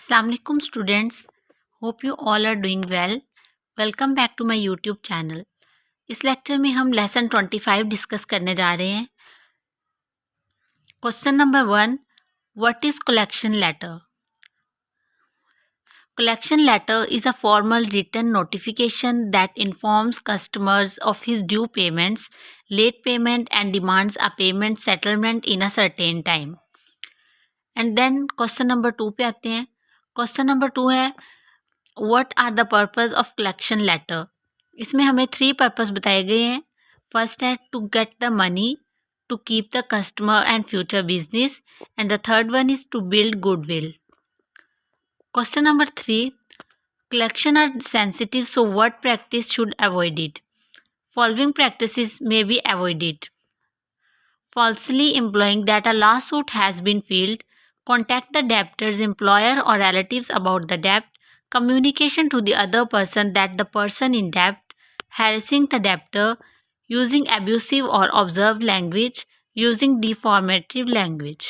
Assalamualaikum students, hope you all are doing well. Welcome back to my YouTube channel. इस lecture में हम lesson 25 discuss करने जा रहे हैं. Question number 1, what is collection letter? Collection letter is a formal written notification that informs customers of his due payments, late payment and demands a payment settlement in a certain time. And then question number 2 पे आते हैं. Question number 2 है What are the purpose of collection letter? इसमें हमें 3 purpose बताए गए हैं. First है to get the money, to keep the customer and future business, and the third one is to build goodwill. Question number 3, collection are sensitive, so what practice should avoid it? Following practices may be avoided. Falsely implying that a lawsuit has been filed, contact the debtor's employer or relatives about the debt, communication to the other person that the person in debt, harassing the debtor, using abusive or obscene language, using deformative language.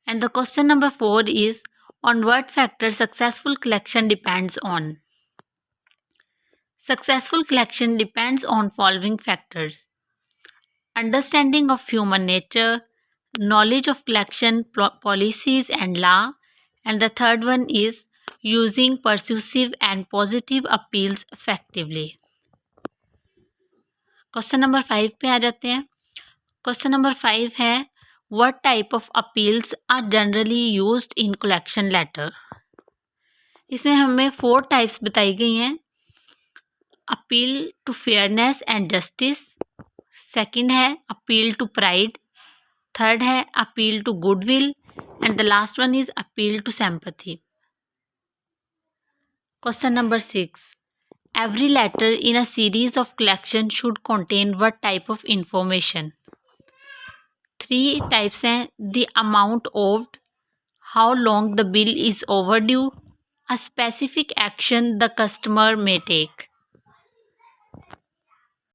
And the question number 4 is, on what factor successful collection depends on? Successful collection depends on following factors: understanding of human nature, knowledge of collection policies and law, and the third one is using persuasive and positive appeals effectively. Question number 5 पे आ जाते हैं. Question number 5 है what type of appeals are generally used in collection letter. इसमें हमें 4 types बताई गई हैं. Appeal to fairness and justice, second है अपील टू प्राइड, थर्ड है appeal to goodwill, and the last one is appeal to sympathy. Question number 6, every letter in a series of collection should contain what type of information? 3 types हैं. The amount owed, how long the bill is overdue, a specific action the customer may take.